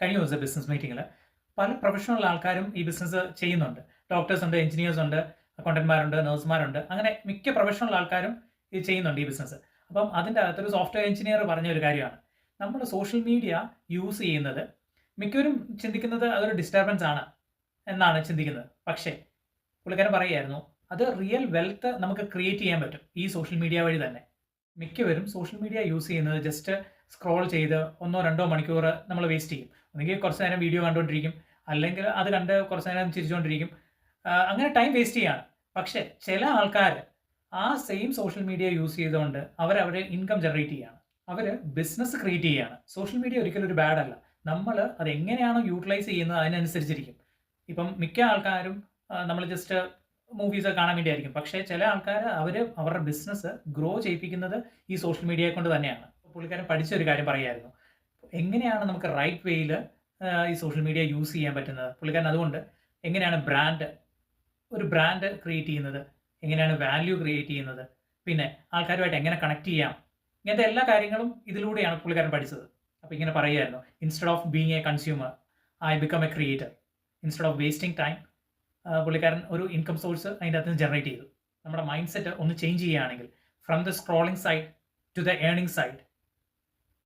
കഴിഞ്ഞ ദിവസം ബിസിനസ് മീറ്റിങ്ങിൽ പല പ്രൊഫഷണൽ ആൾക്കാരും ഈ ബിസിനസ് ചെയ്യുന്നുണ്ട്. ഡോക്ടേഴ്സ് ഉണ്ട്, എഞ്ചിനീയേഴ്സ് ഉണ്ട്, അക്കൗണ്ടന്റ്മാരുണ്ട്, നഴ്സുമാരുണ്ട്, അങ്ങനെ മിക്ക പ്രൊഫഷണൽ ആൾക്കാരും ഇത് ചെയ്യുന്നുണ്ട് ഈ ബിസിനസ്. അപ്പം അതിൻ്റെ അകത്തൊരു സോഫ്റ്റ്വെയർ എഞ്ചിനീയർ പറഞ്ഞ ഒരു കാര്യമാണ്, നമ്മൾ സോഷ്യൽ മീഡിയ യൂസ് ചെയ്യുന്നത് മിക്കവരും ചിന്തിക്കുന്നത് അതൊരു ഡിസ്റ്റർബൻസ് ആണ് എന്നാണ് ചിന്തിക്കുന്നത്. പക്ഷേ പുള്ളിക്കാരൻ പറയുകയായിരുന്നു, അത് റിയൽ വെൽത്ത് നമുക്ക് ക്രിയേറ്റ് ചെയ്യാൻ പറ്റും ഈ സോഷ്യൽ മീഡിയ വഴി തന്നെ. മിക്കവരും സോഷ്യൽ മീഡിയ യൂസ് ചെയ്യുന്നത് ജസ്റ്റ് സ്ക്രോൾ ചെയ്ത് 1-2 മണിക്കൂർ നമ്മൾ വേസ്റ്റ് ചെയ്യും. ഒന്നുകിൽ കുറച്ച് നേരം വീഡിയോ കണ്ടുകൊണ്ടിരിക്കും, അല്ലെങ്കിൽ അത് കണ്ട് കുറച്ച് നേരം ചിരിച്ചുകൊണ്ടിരിക്കും. അങ്ങനെ ടൈം വേസ്റ്റ് ചെയ്യാണ്. പക്ഷേ ചില ആൾക്കാർ ആ സെയിം സോഷ്യൽ മീഡിയ യൂസ് ചെയ്തുകൊണ്ട് അവരുടെ ഇൻകം ജനറേറ്റ് ചെയ്യുകയാണ്. അവർ ബിസിനസ് ക്രിയേറ്റ് ചെയ്യുകയാണ്. സോഷ്യൽ മീഡിയ ഒരിക്കലും ഒരു ബാഡ് അല്ല. നമ്മൾ അത് എങ്ങനെയാണോ യൂട്ടിലൈസ് ചെയ്യുന്നത് അതിനനുസരിച്ചിരിക്കും. ഇപ്പം മിക്ക ആൾക്കാരും നമ്മൾ ജസ്റ്റ് മൂവീസ് കാണാൻ വേണ്ടിയായിരിക്കും. പക്ഷേ ചില ആൾക്കാർ അവരുടെ ബിസിനസ് ഗ്രോ ചെയ്യിപ്പിക്കുന്നത് ഈ സോഷ്യൽ മീഡിയയെ കൊണ്ട് തന്നെയാണ്. പുള്ളിക്കാരൻ പഠിച്ച ഒരു കാര്യം പറയായിരുന്നു, എങ്ങനെയാണ് നമുക്ക് റൈറ്റ് വേയിൽ ഈ സോഷ്യൽ മീഡിയ യൂസ് ചെയ്യാൻ പറ്റുന്നത്. പുള്ളിക്കാരൻ അതുകൊണ്ട് എങ്ങനെയാണ് ഒരു ബ്രാൻഡ് ക്രിയേറ്റ് ചെയ്യുന്നത്, എങ്ങനെയാണ് വാല്യൂ ക്രിയേറ്റ് ചെയ്യുന്നത്, പിന്നെ ആൾക്കാരുമായിട്ട് എങ്ങനെ കണക്ട് ചെയ്യാം, ഇങ്ങനത്തെ എല്ലാ കാര്യങ്ങളും ഇതിലൂടെയാണ് പുള്ളിക്കാരൻ പഠിച്ചത്. അപ്പോൾ ഇങ്ങനെ പറയുമായിരുന്നു, instead of being A consumer I become A creator. Instead of wasting time, പുള്ളിക്കാരൻ ഒരു ഇൻകം സോഴ്സ് അതിൻ്റെ അകത്ത് നിന്ന് ജനറേറ്റ് ചെയ്തു. നമ്മുടെ മൈൻഡ് സെറ്റ് ഒന്ന് ചേഞ്ച് ചെയ്യുകയാണെങ്കിൽ, from the scrolling side to the earning side,